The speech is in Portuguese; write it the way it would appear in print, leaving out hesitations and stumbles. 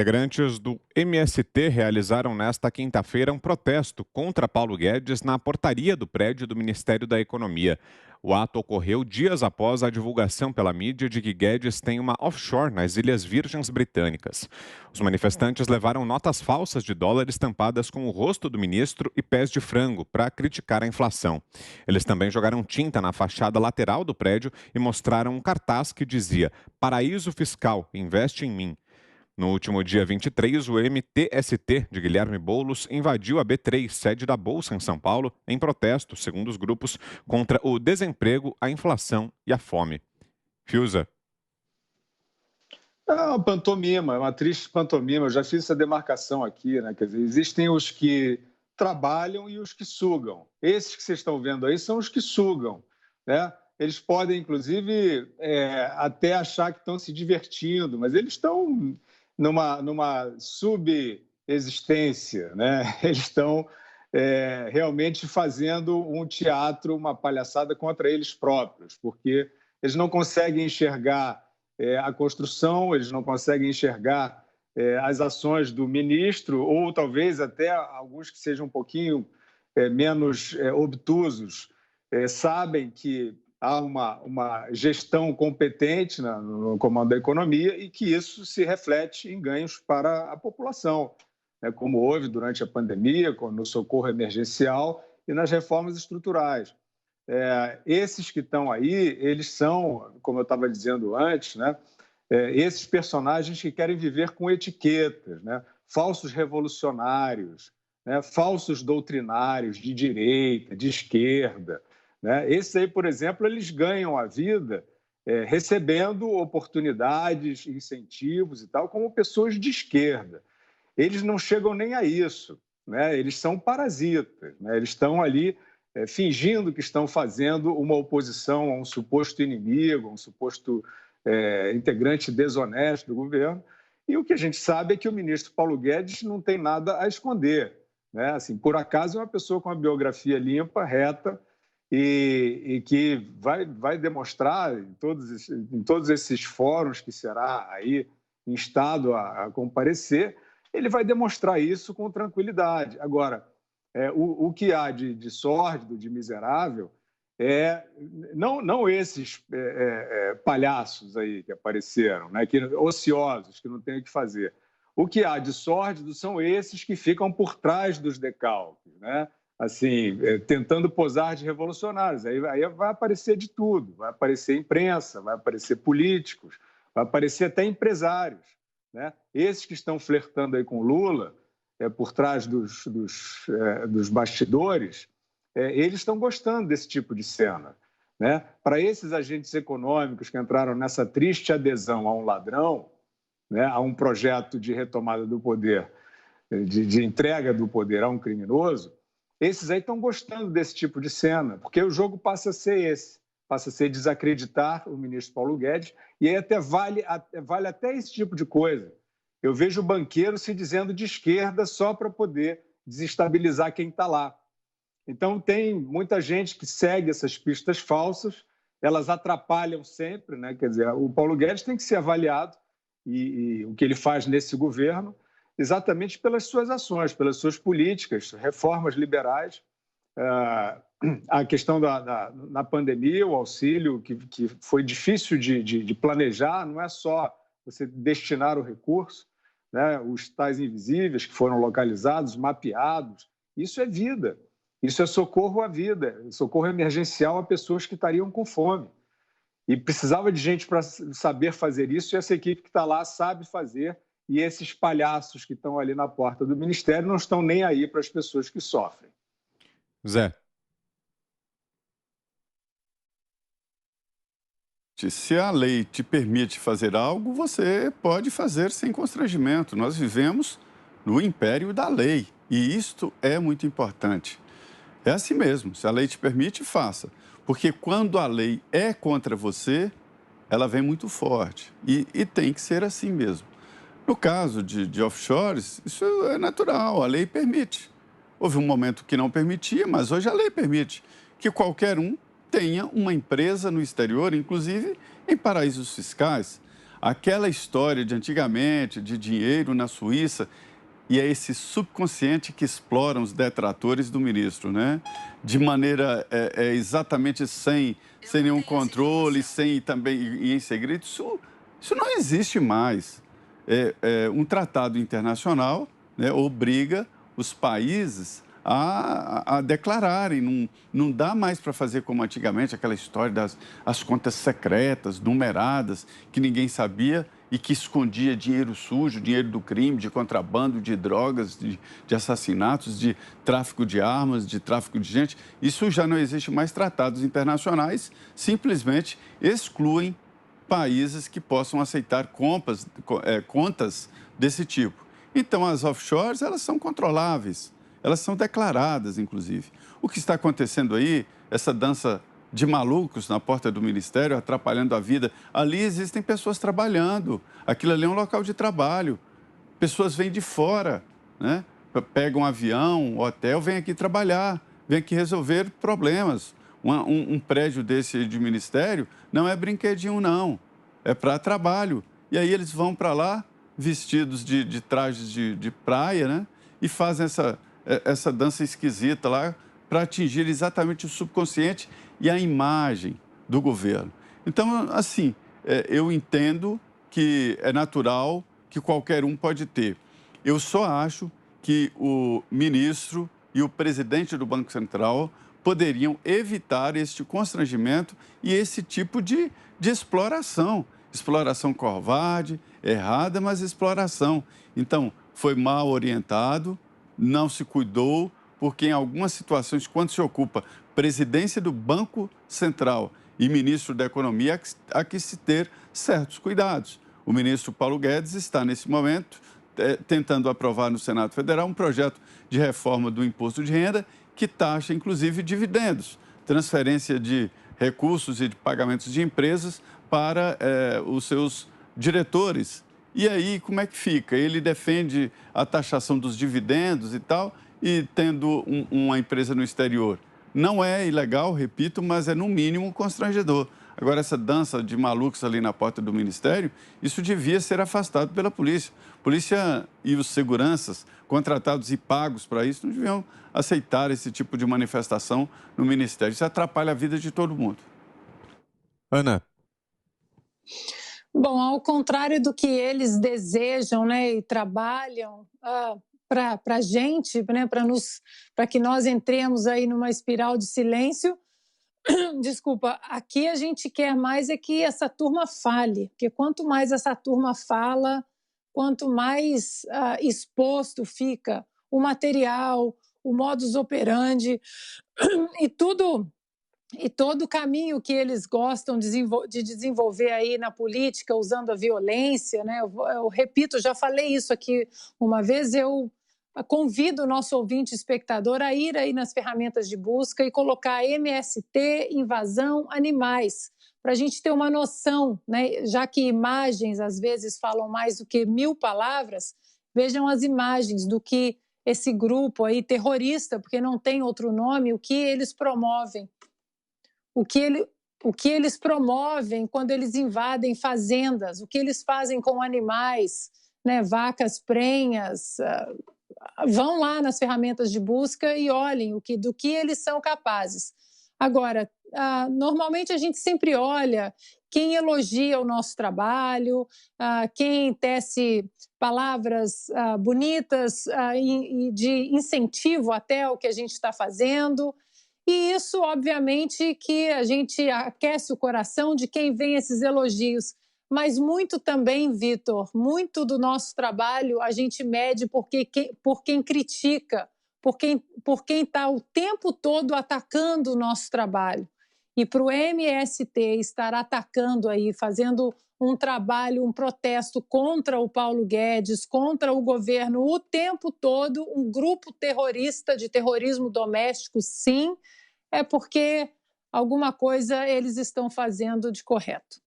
Integrantes do MST realizaram nesta quinta-feira um protesto contra Paulo Guedes na portaria do prédio do Ministério da Economia. O ato ocorreu dias após a divulgação pela mídia de que Guedes tem uma offshore nas Ilhas Virgens Britânicas. Os manifestantes levaram notas falsas de dólar estampadas com o rosto do ministro e pés de frango para criticar a inflação. Eles também jogaram tinta na fachada lateral do prédio e mostraram um cartaz que dizia: "Paraíso Fiscal, investe em mim". No último dia 23, o MTST de Guilherme Boulos invadiu a B3, sede da Bolsa em São Paulo, em protesto, segundo os grupos, contra o desemprego, a inflação e a fome. Fiuza. É uma pantomima, é uma triste pantomima. Eu já fiz essa demarcação aqui, né? Quer dizer, existem os que trabalham e os que sugam. Esses que vocês estão vendo aí são os que sugam, né? Eles podem, inclusive, até achar que estão se divertindo, mas eles estão numa subexistência, né? Eles estão realmente fazendo um teatro, uma palhaçada contra eles próprios, porque eles não conseguem enxergar a construção, eles não conseguem enxergar as ações do ministro, ou talvez até alguns que sejam um pouquinho menos obtusos, sabem que há uma gestão competente no comando da economia e que isso se reflete em ganhos para a população, né, como houve durante a pandemia, no socorro emergencial e nas reformas estruturais. Esses que estão aí, eles são, como eu estava dizendo antes, né, esses personagens que querem viver com etiquetas, né, falsos revolucionários, né, falsos doutrinários de direita, de esquerda, né? Esses aí, por exemplo, eles ganham a vida recebendo oportunidades, incentivos e tal, como pessoas de esquerda. Eles não chegam nem a isso, né? Eles são parasitas, né? Eles estão ali fingindo que estão fazendo uma oposição a um suposto inimigo, a um suposto integrante desonesto do governo. E o que a gente sabe é que o ministro Paulo Guedes não tem nada a esconder, né? Assim, por acaso é uma pessoa com uma biografia limpa, reta, e que vai demonstrar em todos esses fóruns que será aí instado a comparecer, ele vai demonstrar isso com tranquilidade. Agora, o que há de sórdido, de miserável, não esses palhaços aí que apareceram, né, ociosos, que não têm o que fazer. O que há de sórdido são esses que ficam por trás dos decalques, né? Assim, tentando posar de revolucionários. Aí vai aparecer de tudo, vai aparecer imprensa, vai aparecer políticos, vai aparecer até empresários, né? Esses que estão flertando aí com Lula, por trás dos bastidores, eles estão gostando desse tipo de cena, né? Para esses agentes econômicos que entraram nessa triste adesão a um ladrão, né, a um projeto de retomada do poder, de entrega do poder a um criminoso, esses aí estão gostando desse tipo de cena, porque o jogo passa a ser esse, passa a ser desacreditar o ministro Paulo Guedes, e aí até vale até esse tipo de coisa. Eu vejo o banqueiro se dizendo de esquerda só para poder desestabilizar quem está lá. Então, tem muita gente que segue essas pistas falsas, elas atrapalham sempre, né? Quer dizer, o Paulo Guedes tem que ser avaliado, e o que ele faz nesse governo, exatamente pelas suas ações, pelas suas políticas, reformas liberais, a questão na pandemia, o auxílio, que foi difícil de planejar, não é só você destinar o recurso, né? Os tais invisíveis que foram localizados, mapeados, isso é vida, isso é socorro à vida, socorro emergencial a pessoas que estariam com fome. E precisava de gente para saber fazer isso, e essa equipe que está lá sabe fazer, e esses palhaços que estão ali na porta do Ministério não estão nem aí para as pessoas que sofrem. Zé. Se a lei te permite fazer algo, você pode fazer sem constrangimento. Nós vivemos no império da lei, e isto é muito importante. É assim mesmo, se a lei te permite, faça. Porque quando a lei é contra você, ela vem muito forte. E tem que ser assim mesmo. No caso de offshores, isso é natural, a lei permite. Houve um momento que não permitia, mas hoje a lei permite que qualquer um tenha uma empresa no exterior, inclusive em paraísos fiscais. Aquela história de antigamente, de dinheiro na Suíça, e é esse subconsciente que exploram os detratores do ministro, né? De maneira exatamente sem nenhum controle, sem também e em segredo. Isso não existe mais. Um tratado internacional, né, obriga os países a declararem. Não dá mais para fazer como antigamente, aquela história das as contas secretas, numeradas, que ninguém sabia e que escondia dinheiro sujo, dinheiro do crime, de contrabando, de drogas, de assassinatos, de tráfico de armas, de tráfico de gente. Isso já não existe mais. Tratados internacionais simplesmente excluem países que possam aceitar contas desse tipo. Então, as offshores, elas são controláveis, elas são declaradas, inclusive. O que está acontecendo aí, essa dança de malucos na porta do ministério, atrapalhando a vida, ali existem pessoas trabalhando, aquilo ali é um local de trabalho, pessoas vêm de fora, né? Pegam um avião, um hotel, vêm aqui trabalhar, vêm aqui resolver problemas. Um prédio desse de ministério não é brinquedinho, não, é para trabalho. E aí eles vão para lá, vestidos de trajes de praia, né? E fazem essa dança esquisita lá para atingir exatamente o subconsciente e a imagem do governo. Então, assim, eu entendo que é natural que qualquer um pode ter. Eu só acho que o ministro e o presidente do Banco Central poderiam evitar este constrangimento e esse tipo de exploração. Exploração covarde, errada, mas exploração. Então, foi mal orientado, não se cuidou, porque em algumas situações, quando se ocupa presidência do Banco Central e ministro da Economia, há que se ter certos cuidados. O ministro Paulo Guedes está, nesse momento, tentando aprovar no Senado Federal um projeto de reforma do imposto de renda que taxa, inclusive, dividendos, transferência de recursos e de pagamentos de empresas para os seus diretores. E aí, como é que fica? Ele defende a taxação dos dividendos e tal, e tendo uma empresa no exterior. Não é ilegal, repito, mas é no mínimo constrangedor. Agora, essa dança de malucos ali na porta do ministério, isso devia ser afastado pela polícia. Polícia e os seguranças, contratados e pagos para isso, não deviam aceitar esse tipo de manifestação no ministério. Isso atrapalha a vida de todo mundo. Ana. Bom, ao contrário do que eles desejam, né, e trabalham para a gente, né, para que nós entremos aí numa espiral de silêncio, desculpa, aqui a gente quer mais é que essa turma fale, porque quanto mais essa turma fala, quanto mais exposto fica o material, o modus operandi e todo o caminho que eles gostam de desenvolver aí na política, usando a violência, né? Eu repito, já falei isso aqui uma vez, eu convido o nosso ouvinte espectador a ir aí nas ferramentas de busca e colocar MST, invasão, animais, para a gente ter uma noção, né? Já que imagens às vezes falam mais do que 1000 palavras, vejam as imagens do que esse grupo aí terrorista, porque não tem outro nome, o que eles promovem. O que eles promovem quando eles invadem fazendas, o que eles fazem com animais, né, vacas prenhas. Vão lá nas ferramentas de busca e olhem do que eles são capazes. Agora, normalmente a gente sempre olha quem elogia o nosso trabalho, quem tece palavras bonitas e de incentivo até ao que a gente está fazendo. E isso, obviamente, que a gente aquece o coração de quem vem esses elogios. Mas muito também, Vitor, muito do nosso trabalho a gente mede por quem critica, por quem está o tempo todo atacando o nosso trabalho. E para o MST estar atacando aí, fazendo um trabalho, um protesto contra o Paulo Guedes, contra o governo o tempo todo, um grupo terrorista de terrorismo doméstico, sim, é porque alguma coisa eles estão fazendo de correto.